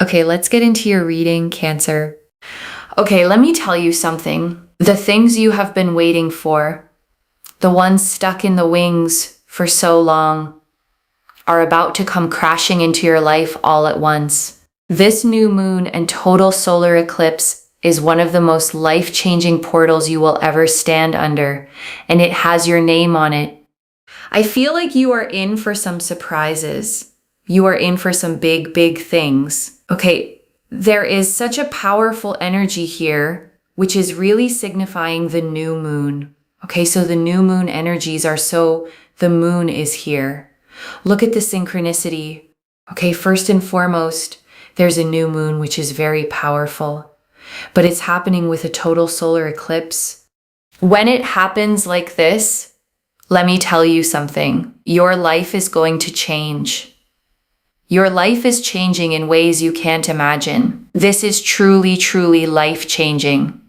Okay, let's get into your reading, Cancer. Okay, let me tell you something. The things you have been waiting for, the ones stuck in the wings for so long, are about to come crashing into your life all at once. This new moon and total solar eclipse is one of the most life-changing portals you will ever stand under, and it has your name on it. I feel like you are in for some surprises. You are in for some big, big things. Okay, there is such a powerful energy here, which is really signifying the new moon. Okay, so the new moon energies are the moon is here. Look at the synchronicity. Okay, first and foremost, there's a new moon, which is very powerful, but it's happening with a total solar eclipse. When it happens like this, let me tell you something. Your life is going to change. Your life is changing in ways you can't imagine. This is truly, truly life-changing.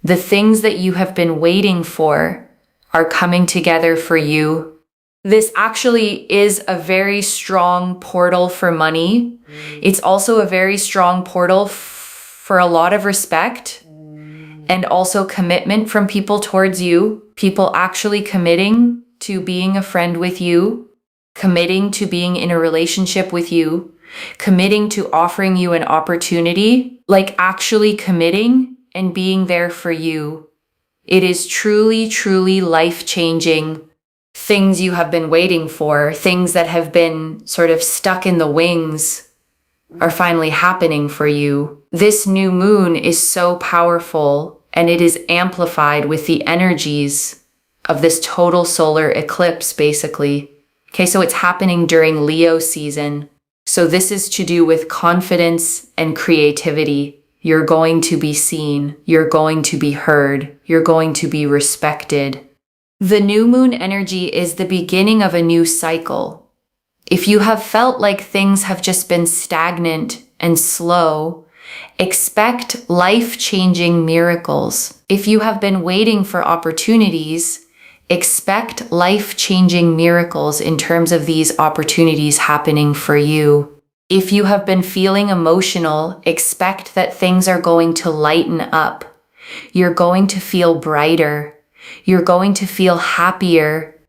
The things that you have been waiting for are coming together for you. This actually is a very strong portal for money. It's also a very strong portal for a lot of respect and also commitment from people towards you. People actually committing to being a friend with you, committing to being in a relationship with you, committing to offering you an opportunity, like actually committing and being there for you. It is truly, truly life-changing. Things you have been waiting for, things that have been sort of stuck in the wings, are finally happening for you. This new moon is so powerful, and it is amplified with the energies of this total solar eclipse, basically. Okay, so it's happening during Leo season. So this is to do with confidence and creativity. You're going to be seen. You're going to be heard. You're going to be respected. The new moon energy is the beginning of a new cycle. If you have felt like things have just been stagnant and slow, expect life-changing miracles. If you have been waiting for opportunities, expect life-changing miracles in terms of these opportunities happening for you. If you have been feeling emotional, expect that things are going to lighten up. You're going to feel brighter. You're going to feel happier.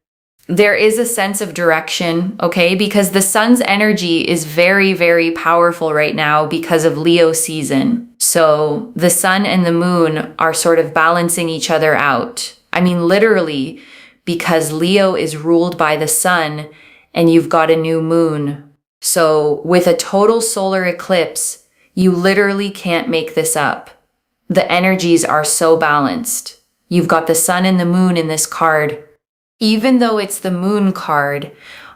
There is a sense of direction, okay? Because the sun's energy is very, very powerful right now because of Leo season. So the sun and the moon are sort of balancing each other out. I mean, literally, because Leo is ruled by the sun and you've got a new moon. So with a total solar eclipse, you literally can't make this up. The energies are so balanced. You've got the sun and the moon in this card. Even though it's the moon card,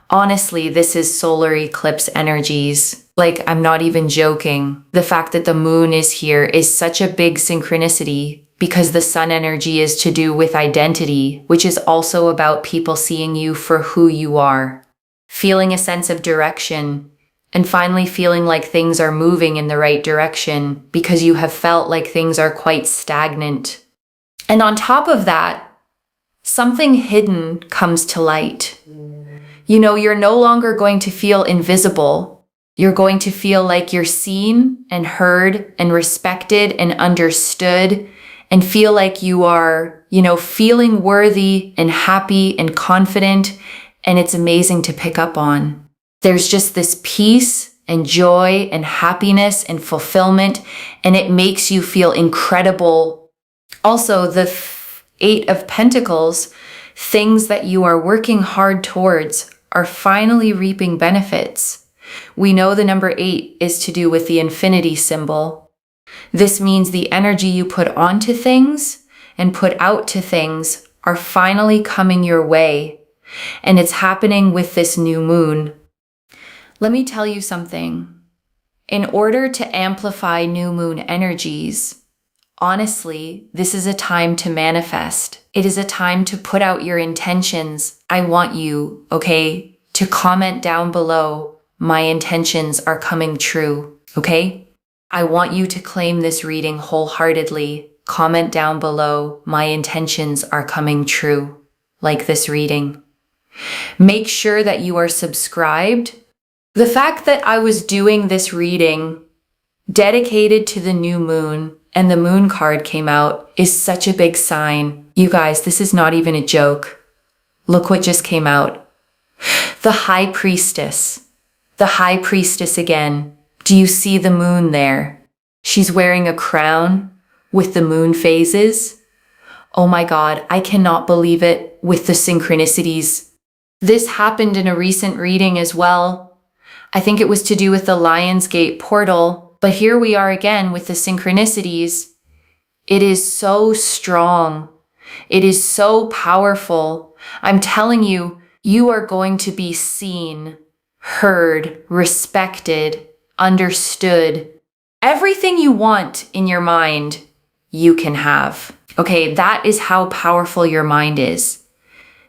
honestly, this is solar eclipse energies. Like, I'm not even joking. The fact that the moon is here is such a big synchronicity because the sun energy is to do with identity, which is also about people seeing you for who you are, feeling a sense of direction, and finally feeling like things are moving in the right direction because you have felt like things are quite stagnant. And on top of that, something hidden comes to light. You know, you're no longer going to feel invisible. You're going to feel like you're seen and heard and respected and understood and feel like you are, feeling worthy and happy and confident. And it's amazing to pick up on. There's just this peace and joy and happiness and fulfillment, and it makes you feel incredible. Also, the Eight of Pentacles, things that you are working hard towards, are finally reaping benefits. We know the number 8 is to do with the infinity symbol. This means the energy you put onto things and put out to things are finally coming your way. And it's happening with this new moon. Let me tell you something. In order to amplify new moon energies, honestly, this is a time to manifest. It is a time to put out your intentions. I want you, okay, to comment down below, my intentions are coming true, okay? I want you to claim this reading wholeheartedly. Comment down below, my intentions are coming true, like this reading. Make sure that you are subscribed. The fact that I was doing this reading dedicated to the new moon, and the moon card came out, is such a big sign. You guys, this is not even a joke. Look what just came out. The High Priestess. The High Priestess again. Do you see the moon there? She's wearing a crown with the moon phases. Oh my God, I cannot believe it with the synchronicities. This happened in a recent reading as well. I think it was to do with the Lionsgate portal, but here we are again with the synchronicities. It is so strong. It is so powerful. I'm telling you, you are going to be seen, heard, respected, understood. Everything you want in your mind, you can have. Okay, that is how powerful your mind is.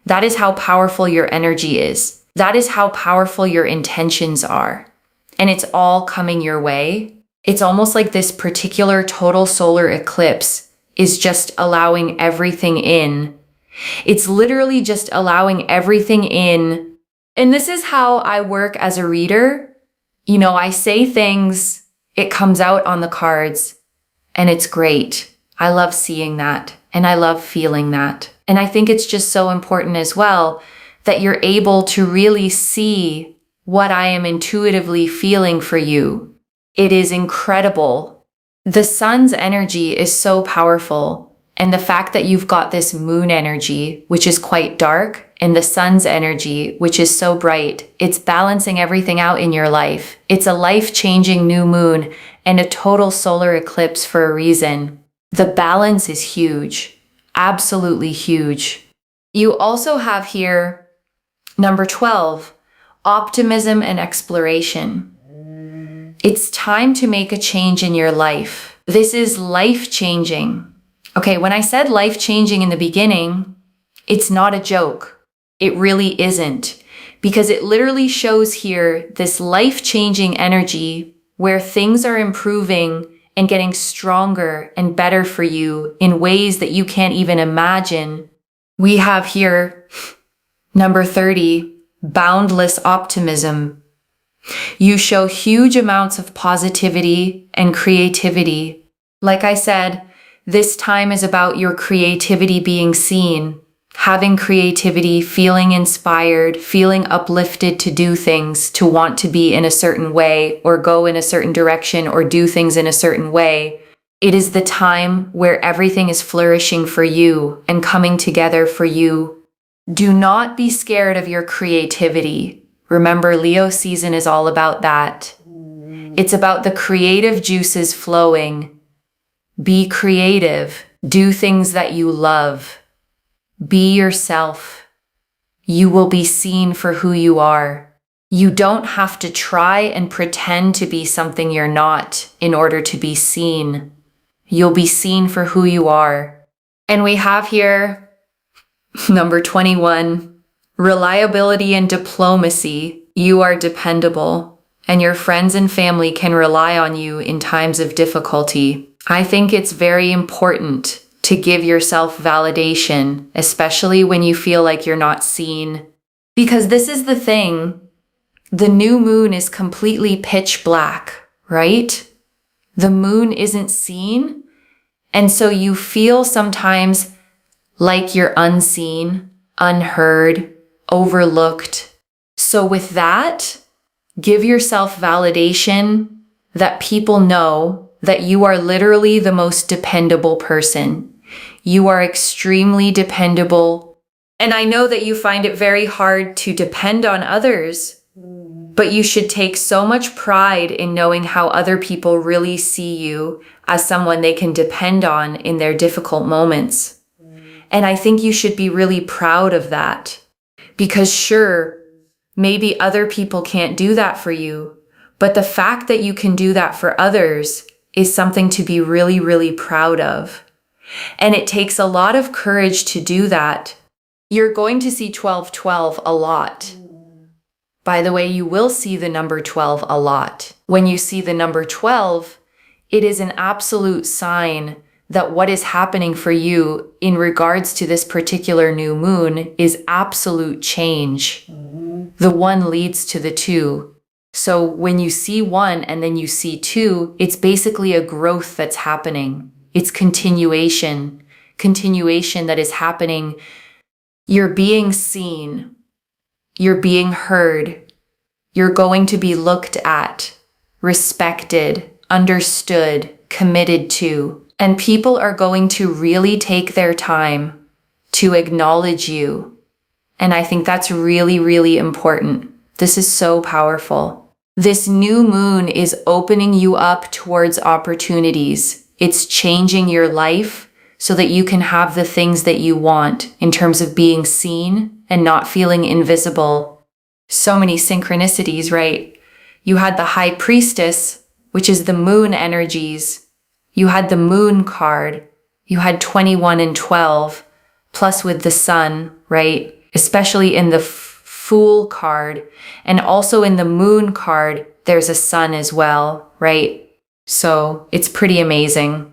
That is how powerful your energy is. That is how powerful your intentions are. And it's all coming your way. It's almost like this particular total solar eclipse is just allowing everything in. It's literally just allowing everything in. And this is how I work as a reader. You know, I say things, it comes out on the cards, and it's great. I love seeing that, and I love feeling that. And I think it's just so important as well that you're able to really see what I am intuitively feeling for you. It is incredible. The sun's energy is so powerful. And the fact that you've got this moon energy, which is quite dark, and the sun's energy, which is so bright, it's balancing everything out in your life. It's a life-changing new moon and a total solar eclipse for a reason. The balance is huge, absolutely huge. You also have here number 12, optimism and exploration. It's time to make a change in your life. This is life-changing. Okay, when I said life-changing in the beginning, it's not a joke. It really isn't, because it literally shows here this life-changing energy where things are improving and getting stronger and better for you in ways that you can't even imagine. We have here number 30, boundless optimism. You show huge amounts of positivity and creativity. Like I said, this time is about your creativity being seen, having creativity, feeling inspired, feeling uplifted to do things, to want to be in a certain way or go in a certain direction or do things in a certain way. It is the time where everything is flourishing for you and coming together for you. Do not be scared of your creativity. Remember, Leo season is all about that. It's about the creative juices flowing. Be creative. Do things that you love. Be yourself. You will be seen for who you are. You don't have to try and pretend to be something you're not in order to be seen. You'll be seen for who you are. And we have here number 21, reliability and diplomacy. You are dependable, and your friends and family can rely on you in times of difficulty. I think it's very important to give yourself validation, especially when you feel like you're not seen. Because this is the thing, the new moon is completely pitch black, right? The moon isn't seen, and so you feel sometimes like you're unseen, unheard, overlooked. So with that, give yourself validation that people know that you are literally the most dependable person. You are extremely dependable. And I know that you find it very hard to depend on others, but you should take so much pride in knowing how other people really see you as someone they can depend on in their difficult moments. And I think you should be really proud of that. Because sure, maybe other people can't do that for you, but the fact that you can do that for others is something to be really, really proud of. And it takes a lot of courage to do that. You're going to see 1212 a lot. By the way, you will see the number 12 a lot. When you see the number 12, it is an absolute sign that what is happening for you in regards to this particular new moon is absolute change. The one leads to the two. So when you see one and then you see two, it's basically a growth that's happening. It's continuation that is happening. You're being seen. You're being heard. You're going to be looked at, respected, understood, committed to. And people are going to really take their time to acknowledge you. And I think that's really, really important. This is so powerful. This new moon is opening you up towards opportunities. It's changing your life so that you can have the things that you want in terms of being seen and not feeling invisible. So many synchronicities, right? You had the High Priestess, which is the moon energies. You had the moon card. You had 21 and 12, plus with the sun, right? Especially in the Fool card, and also in the moon card, there's a sun as well, right? So it's pretty amazing.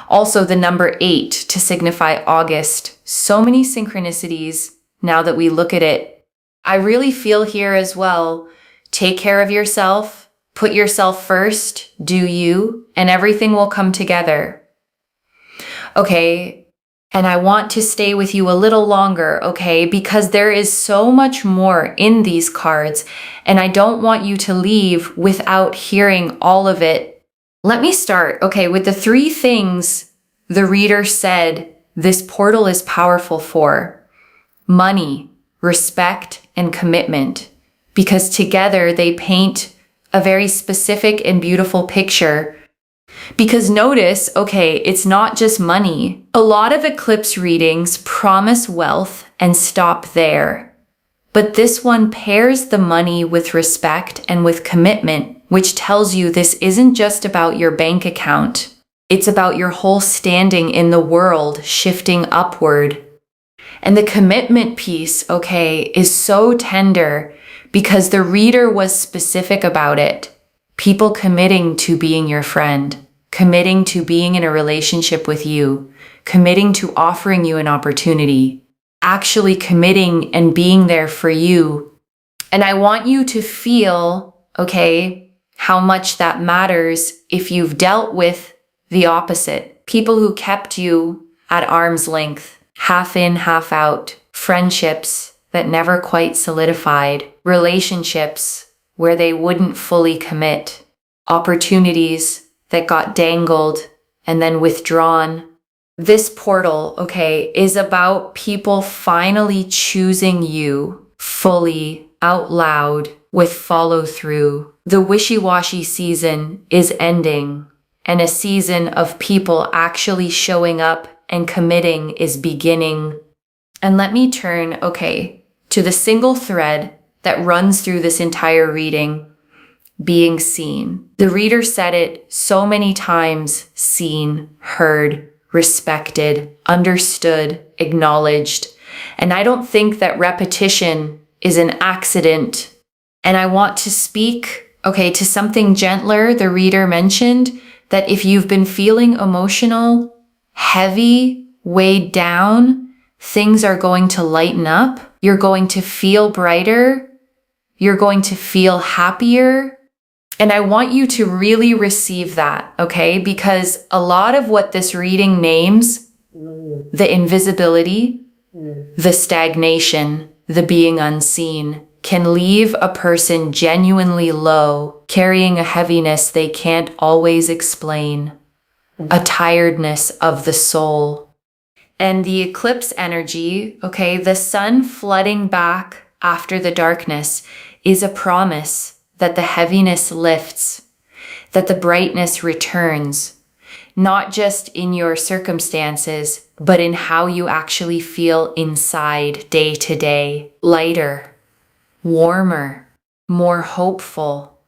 Also the number 8 to signify August. So many synchronicities now that we look at it. I really feel here as well, take care of yourself, put yourself first, do you, and everything will come together. Okay. And I want to stay with you a little longer, okay? Because there is so much more in these cards, and I don't want you to leave without hearing all of it. Let me start, okay, with the 3 things the reader said this portal is powerful for. Money, respect, and commitment. Because together they paint a very specific and beautiful picture. Because notice, okay, it's not just money. A lot of eclipse readings promise wealth and stop there. But this one pairs the money with respect and with commitment, which tells you this isn't just about your bank account. It's about your whole standing in the world shifting upward. And the commitment piece, okay, is so tender because the reader was specific about it. People committing to being your friend. Committing to being in a relationship with you, committing to offering you an opportunity, actually committing and being there for you. And I want you to feel, okay, how much that matters if you've dealt with the opposite. People who kept you at arm's length, half in, half out, friendships that never quite solidified, relationships where they wouldn't fully commit, opportunities that got dangled and then withdrawn. This portal, okay, is about people finally choosing you fully, out loud, with follow through. The wishy-washy season is ending, and a season of people actually showing up and committing is beginning. And let me turn, okay, to the single thread that runs through this entire reading. Being seen. The reader said it so many times, seen, heard, respected, understood, acknowledged. And I don't think that repetition is an accident. And I want to speak, okay, to something gentler. The reader mentioned that if you've been feeling emotional, heavy, weighed down, things are going to lighten up. You're going to feel brighter. You're going to feel happier. And I want you to really receive that, okay? Because a lot of what this reading names, the invisibility, the stagnation, the being unseen, can leave a person genuinely low, carrying a heaviness they can't always explain, a tiredness of the soul. And the eclipse energy, okay, the sun flooding back after the darkness is a promise that the heaviness lifts, that the brightness returns, not just in your circumstances, but in how you actually feel inside day to day. Lighter, warmer, more hopeful,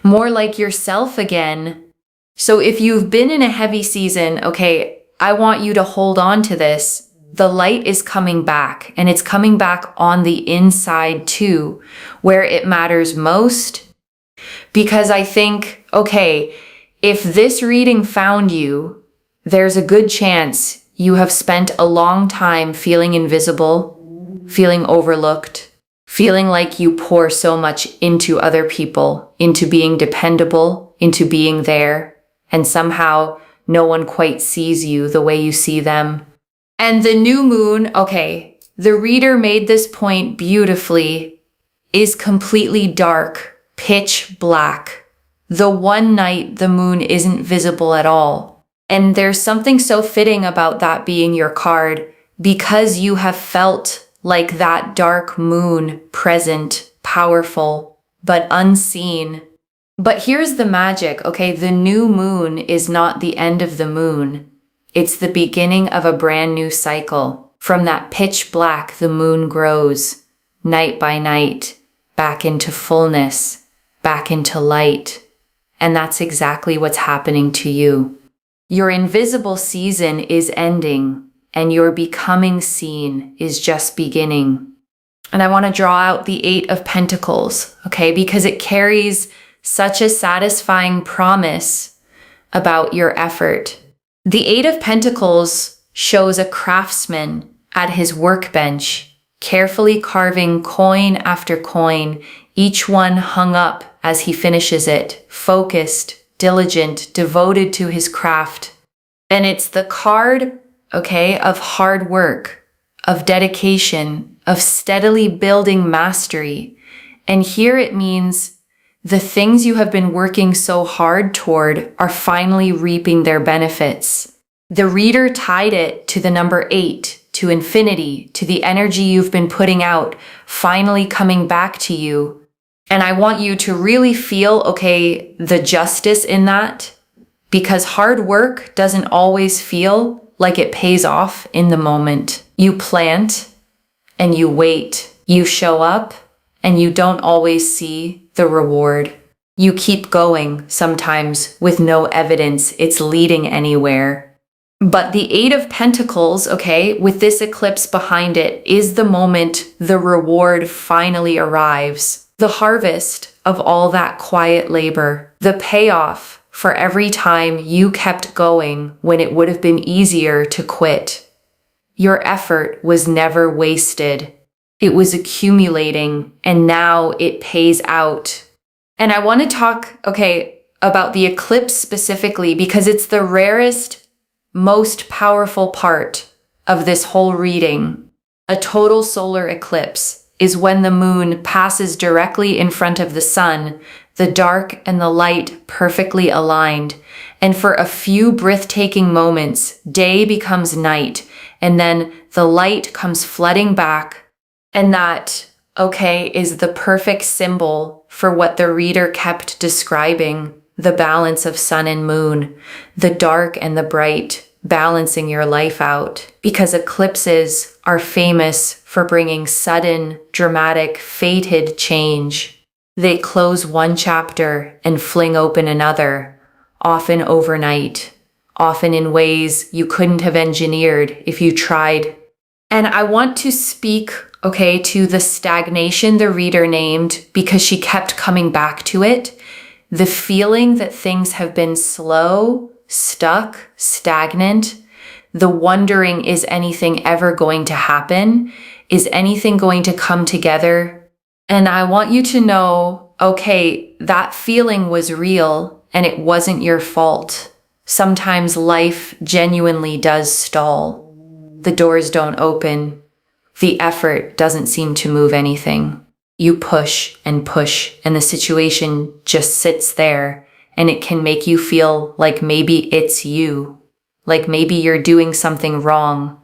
more like yourself again. So if you've been in a heavy season, okay, I want you to hold on to this. The light is coming back, and it's coming back on the inside too, where it matters most. Because I think, okay, if this reading found you, there's a good chance you have spent a long time feeling invisible, feeling overlooked, feeling like you pour so much into other people, into being dependable, into being there, and somehow no one quite sees you the way you see them. And the new moon, okay, the reader made this point beautifully, is completely dark, pitch black. The one night the moon isn't visible at all. And there's something so fitting about that being your card, because you have felt like that dark moon, present, powerful, but unseen. But here's the magic, okay? The new moon is not the end of the moon. It's the beginning of a brand new cycle. From that pitch black, the moon grows, night by night, back into fullness, back into light. And that's exactly what's happening to you. Your invisible season is ending, and your becoming seen is just beginning. And I want to draw out the 8 of Pentacles, okay? Because it carries such a satisfying promise about your effort. The 8 of Pentacles shows a craftsman at his workbench, carefully carving coin after coin, each one hung up as he finishes it, focused, diligent, devoted to his craft. And it's the card, okay, of hard work, of dedication, of steadily building mastery. And here it means the things you have been working so hard toward are finally reaping their benefits. The reader tied it to the number 8, to infinity, to the energy you've been putting out, finally coming back to you. And I want you to really feel, okay, the justice in that, because hard work doesn't always feel like it pays off in the moment. You plant and you wait. You show up and you don't always see the reward. You keep going, sometimes with no evidence it's leading anywhere. But the 8 of Pentacles, okay, with this eclipse behind it, is the moment the reward finally arrives. The harvest of all that quiet labor. The payoff for every time you kept going when it would have been easier to quit. Your effort was never wasted. It was accumulating, and now it pays out. And I want to talk, okay, about the eclipse specifically because it's the rarest, most powerful part of this whole reading. A total solar eclipse is when the moon passes directly in front of the sun, the dark and the light perfectly aligned. And for a few breathtaking moments, day becomes night, and then the light comes flooding back. And that, okay, is the perfect symbol for what the reader kept describing, the balance of sun and moon, the dark and the bright, balancing your life out. Because eclipses are famous for bringing sudden, dramatic, fated change. They close one chapter and fling open another, often overnight, often in ways you couldn't have engineered if you tried. And I want to speak, okay, to the stagnation the reader named because she kept coming back to it. The feeling that things have been slow, stuck, stagnant. The wondering, is anything ever going to happen? Is anything going to come together? And I want you to know, okay, that feeling was real and it wasn't your fault. Sometimes life genuinely does stall. The doors don't open. The effort doesn't seem to move anything. You push and the situation just sits there, and it can make you feel like maybe it's you, like maybe you're doing something wrong.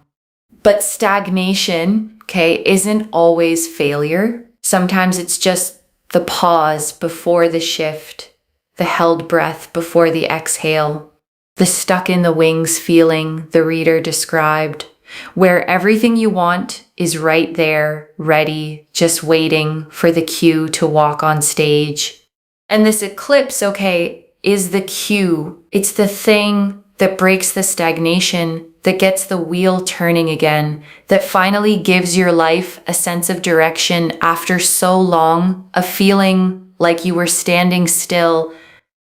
But stagnation, okay, isn't always failure. Sometimes it's just the pause before the shift, the held breath before the exhale, the stuck in the wings feeling the reader described, where everything you want is right there, ready, just waiting for the cue to walk on stage. And this eclipse, okay, is the cue. It's the thing that breaks the stagnation, that gets the wheel turning again, that finally gives your life a sense of direction after so long of feeling like you were standing still.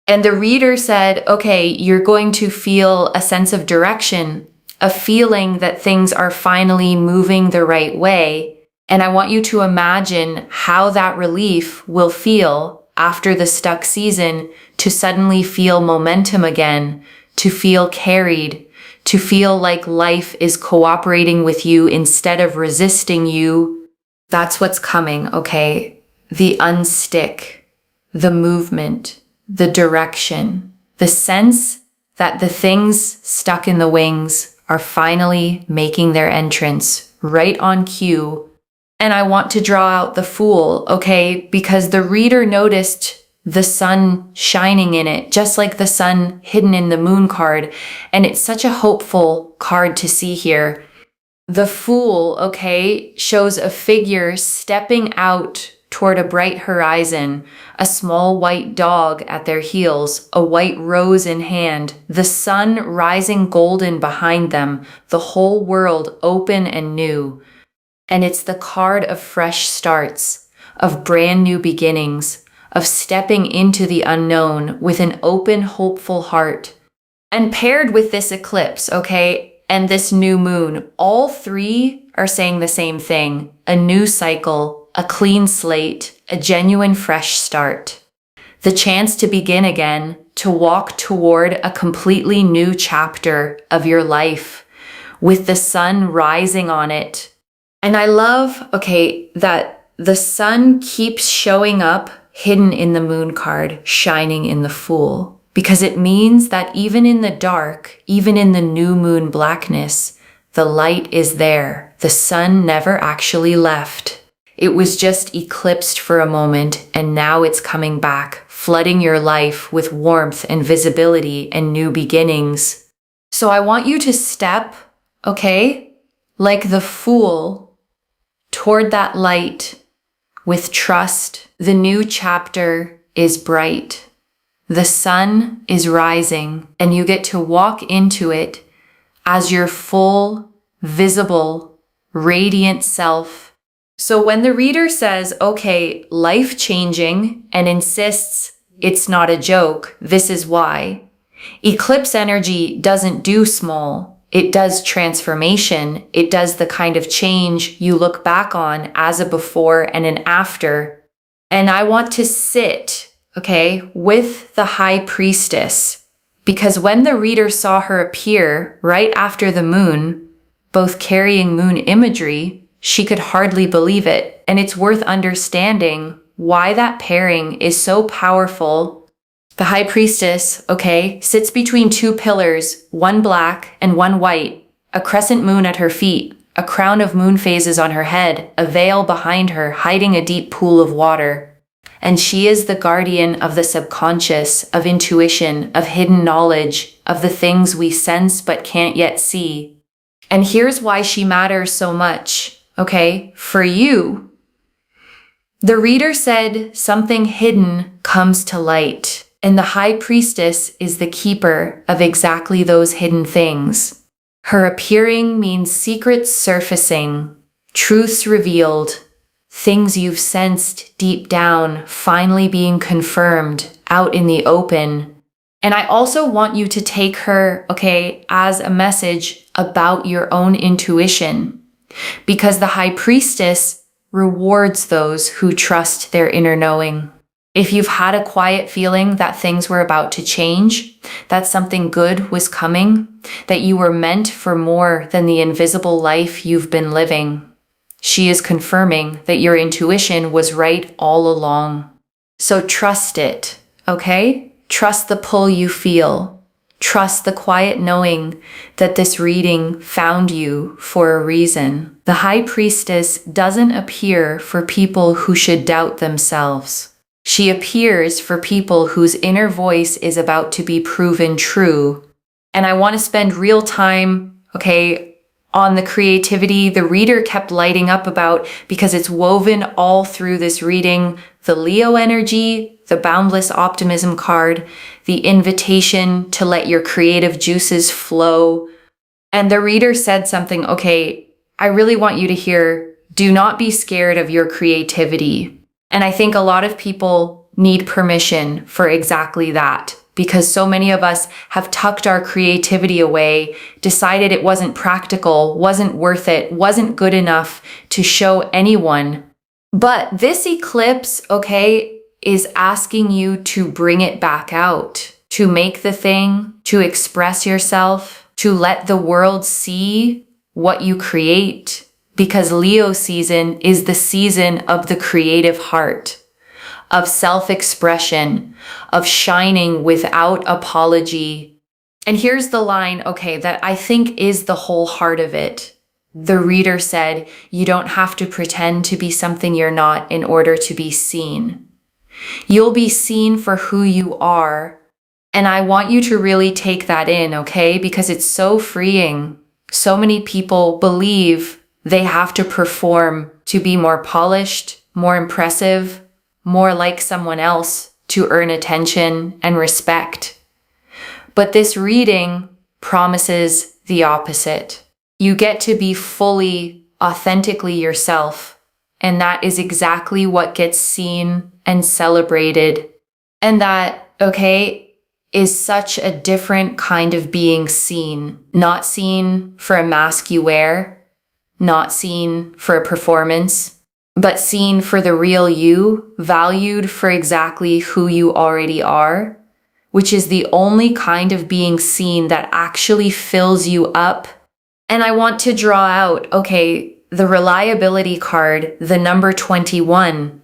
And the reader said, okay, you're going to feel a sense of direction, a feeling that things are finally moving the right way. And I want you to imagine how that relief will feel after the stuck season, to suddenly feel momentum again, to feel carried, to feel like life is cooperating with you instead of resisting you. That's what's coming, okay? The unstick, the movement, the direction, the sense that the things stuck in the wings are finally making their entrance right on cue. And I want to draw out the Fool, okay? Because the reader noticed the sun shining in it, just like the sun hidden in the moon card. And it's such a hopeful card to see here. The Fool, okay, shows a figure stepping out toward a bright horizon, a small white dog at their heels, a white rose in hand, the sun rising golden behind them, the whole world open and new. And it's the card of fresh starts, of brand new beginnings, of stepping into the unknown with an open, hopeful heart. And paired with this eclipse, okay, and this new moon, all three are saying the same thing: a new cycle, a clean slate, a genuine fresh start. The chance to begin again, to walk toward a completely new chapter of your life with the sun rising on it. And I love, okay, that the sun keeps showing up hidden in the moon card, shining in the Fool, because it means that even in the dark, even in the new moon blackness, the light is there. The sun never actually left. It was just eclipsed for a moment, and now it's coming back, flooding your life with warmth and visibility and new beginnings. So I want you to step, okay, like the Fool, toward that light with trust. The new chapter is bright. The sun is rising, and you get to walk into it as your full, visible, radiant self. So when the reader says, okay, life-changing, and insists it's not a joke, this is why. Eclipse energy doesn't do small. It does transformation. It does the kind of change you look back on as a before and an after. And I want to sit, okay, with the High Priestess, because when the reader saw her appear right after the moon, both carrying moon imagery, she could hardly believe it. And it's worth understanding why that pairing is so powerful. The High Priestess, okay, sits between two pillars, one black and one white, a crescent moon at her feet, a crown of moon phases on her head, a veil behind her hiding a deep pool of water. And she is the guardian of the subconscious, of intuition, of hidden knowledge, of the things we sense but can't yet see. And here's why she matters so much, okay, for you. The reader said something hidden comes to light. And the High Priestess is the keeper of exactly those hidden things. Her appearing means secrets surfacing, truths revealed, things you've sensed deep down finally being confirmed out in the open. And I also want you to take her, okay, as a message about your own intuition, because the High Priestess rewards those who trust their inner knowing. If you've had a quiet feeling that things were about to change, that something good was coming, that you were meant for more than the invisible life you've been living, she is confirming that your intuition was right all along. So trust it, okay? Trust the pull you feel. Trust the quiet knowing that this reading found you for a reason. The High Priestess doesn't appear for people who should doubt themselves. She appears for people whose inner voice is about to be proven true. And I want to spend real time, okay, on the creativity the reader kept lighting up about, because it's woven all through this reading. The Leo energy, the boundless optimism card, the invitation to let your creative juices flow. And the reader said something, okay, I really want you to hear, do not be scared of your creativity. And I think a lot of people need permission for exactly that. because so many of us have tucked our creativity away, decided it wasn't practical, wasn't worth it, wasn't good enough to show anyone. But this eclipse, okay, is asking you to bring it back out, to make the thing, to express yourself, to let the world see what you create, because Leo season is the season of the creative heart, of self-expression, of shining without apology. And here's the line, okay, that I think is the whole heart of it. The reader said, you don't have to pretend to be something you're not in order to be seen. You'll be seen for who you are. And I want you to really take that in, okay? Because it's so freeing. So many people believe they have to perform to be more polished, more impressive, more like someone else to earn attention and respect. But this reading promises the opposite. You get to be fully, authentically yourself. And that is exactly what gets seen and celebrated. And that, okay, is such a different kind of being seen. Not seen for a mask you wear, not seen for a performance, but seen for the real you, valued for exactly who you already are, which is the only kind of being seen that actually fills you up. And I want to draw out, okay, the reliability card, the number 21,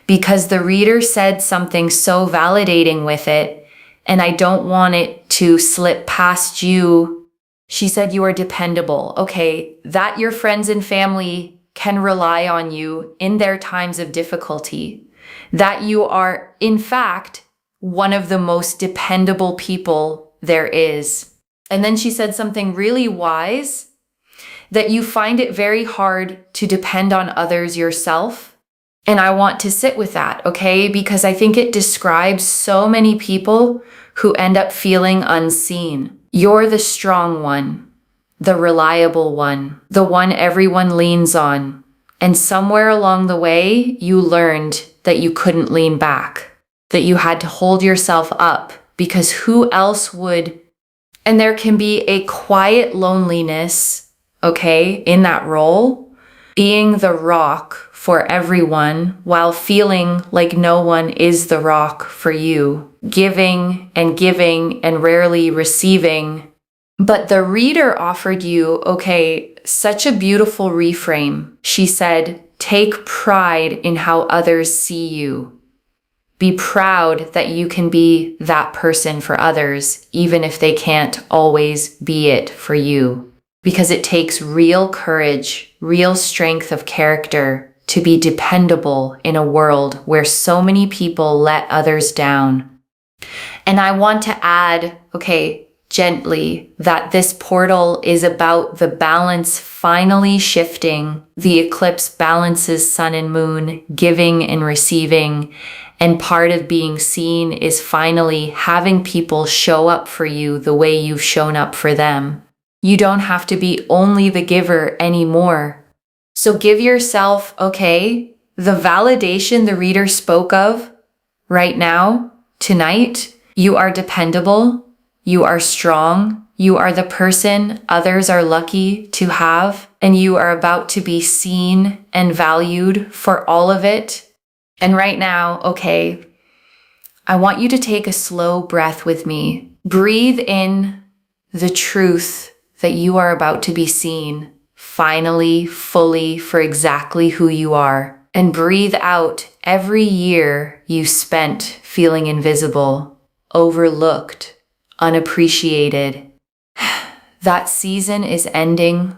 because the reader said something so validating with it, and I don't want it to slip past you. She said you are dependable. Okay, that your friends and family can rely on you in their times of difficulty. That you are, in fact, one of the most dependable people there is. And then she said something really wise, that you find it very hard to depend on others yourself. And I want to sit with that, okay? Because I think it describes so many people who end up feeling unseen. You're the strong one, the reliable one, the one everyone leans on. And somewhere along the way, you learned that you couldn't lean back, that you had to hold yourself up, because who else would? And there can be a quiet loneliness, okay, in that role, being the rock for everyone while feeling like no one is the rock for you, giving and rarely receiving. But the reader offered you, okay, such a beautiful reframe. She said, take pride in how others see you. Be proud that you can be that person for others, even if they can't always be it for you. Because it takes real courage, real strength of character to be dependable in a world where so many people let others down. And I want to add, okay, gently, that this portal is about the balance finally shifting. The eclipse balances sun and moon, giving and receiving. And part of being seen is finally having people show up for you the way you've shown up for them. You don't have to be only the giver anymore. So give yourself, okay, the validation the reader spoke of right now, tonight. You are dependable. You are strong. You are the person others are lucky to have. And you are about to be seen and valued for all of it. And right now, okay, I want you to take a slow breath with me. Breathe in the truth that you are about to be seen, finally, fully, for exactly who you are. And breathe out every year you spent feeling invisible, overlooked, unappreciated. That season is ending.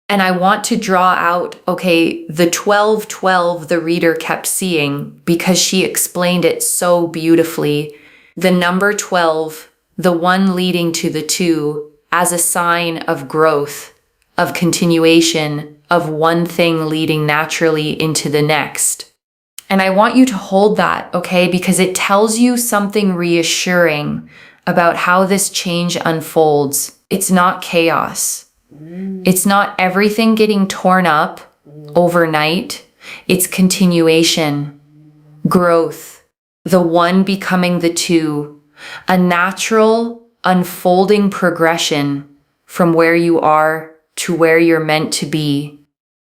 And I want to draw out, okay, the 12-12 the reader kept seeing, because she explained it so beautifully. The number 12, the one leading to the 2, as a sign of growth, of continuation, of one thing leading naturally into the next. And I want you to hold that, okay, because it tells you something reassuring about how this change unfolds. It's not chaos. It's not everything getting torn up overnight. It's continuation, growth, the one becoming the 2, a natural unfolding progression from where you are to where you're meant to be.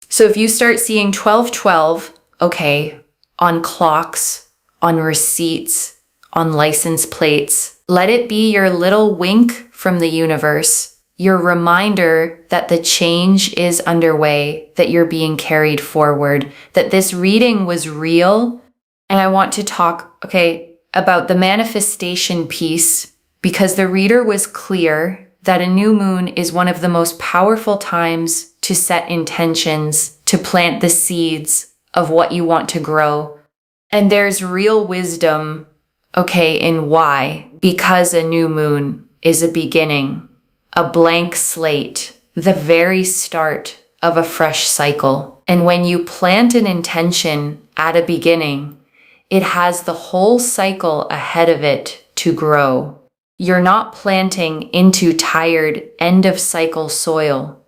So if you start seeing 1212, okay, on clocks, on receipts, on license plates, let it be your little wink from the universe, your reminder that the change is underway, that you're being carried forward, that this reading was real. And I want to talk, about the manifestation piece, because the reader was clear that a new moon is one of the most powerful times to set intentions, to plant the seeds of what you want to grow. And there's real wisdom, in why. Because a new moon is a beginning, a blank slate, the very start of a fresh cycle. And when you plant an intention at a beginning, it has the whole cycle ahead of it to grow. You're not planting into tired end-of-cycle soil.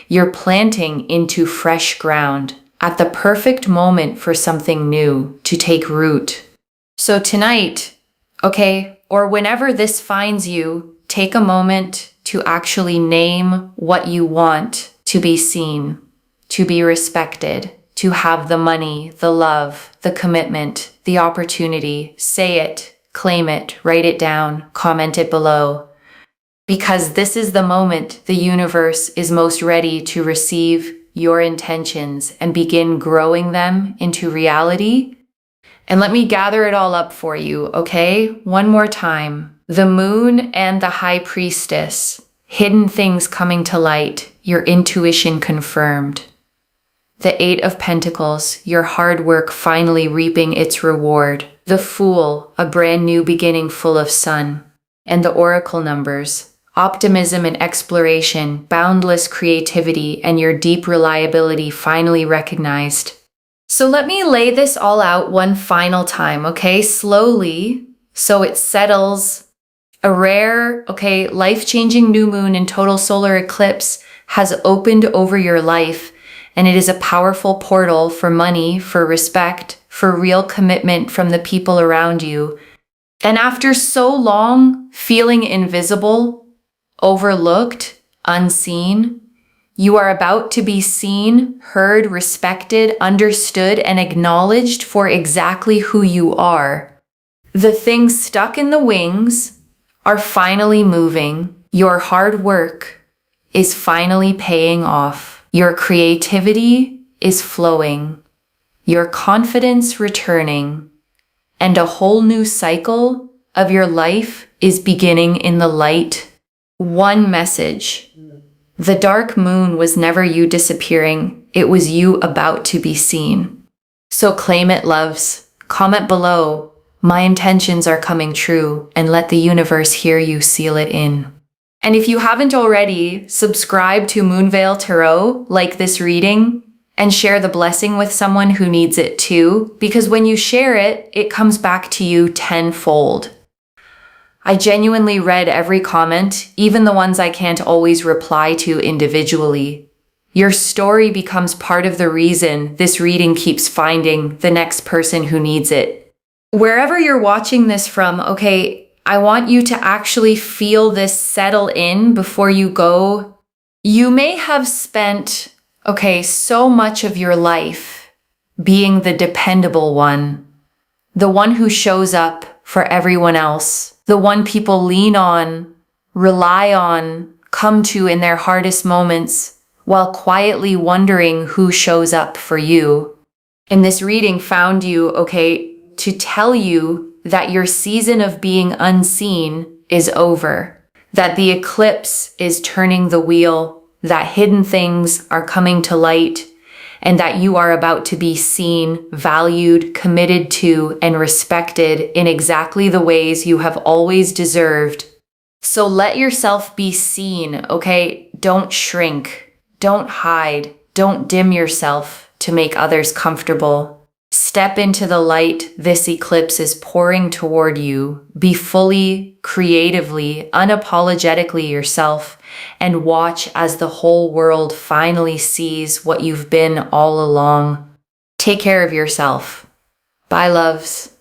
You're planting into fresh ground at the perfect moment for something new to take root. So tonight, or whenever this finds you, take a moment to actually name what you want to be seen, to be respected, to have the money, the love, the commitment, the opportunity. Say it, claim it, write it down, comment it below. Because this is the moment the universe is most ready to receive your intentions and begin growing them into reality. And let me gather it all up for you, One more time. The moon and the high priestess, hidden things coming to light, your intuition confirmed. The Eight of Pentacles, your hard work finally reaping its reward. The Fool, a brand new beginning full of sun. And the Oracle numbers, optimism and exploration, boundless creativity, and your deep reliability finally recognized. So let me lay this all out one final time, slowly, so it settles. A rare, life-changing new moon in total solar eclipse has opened over your life. And it is a powerful portal for money, for respect, for real commitment from the people around you. And after so long feeling invisible, overlooked, unseen, you are about to be seen, heard, respected, understood, and acknowledged for exactly who you are. The things stuck in the wings are finally moving. Your hard work is finally paying off. Your creativity is flowing, your confidence returning, and a whole new cycle of your life is beginning in the light. One message. The dark moon was never you disappearing, it was you about to be seen. So claim it, loves. Comment below, my intentions are coming true, and let the universe hear you seal it in. And if you haven't already, subscribe to Moonveil Tarot, like this reading, and share the blessing with someone who needs it too, because when you share it, it comes back to you tenfold. I genuinely read every comment, even the ones I can't always reply to individually. Your story becomes part of the reason this reading keeps finding the next person who needs it. Wherever you're watching this from, I want you to actually feel this settle in before you go. You may have spent, so much of your life being the dependable one, the one who shows up for everyone else, the one people lean on, rely on, come to in their hardest moments, while quietly wondering who shows up for you. And this reading found you, to tell you that your season of being unseen is over, that the eclipse is turning the wheel, that hidden things are coming to light, and that you are about to be seen, valued, committed to, and respected in exactly the ways you have always deserved. So let yourself be seen, Don't shrink, don't hide, don't dim yourself to make others comfortable. Step into the light this eclipse is pouring toward you. Be fully, creatively, unapologetically yourself, and watch as the whole world finally sees what you've been all along. Take care of yourself. Bye, loves.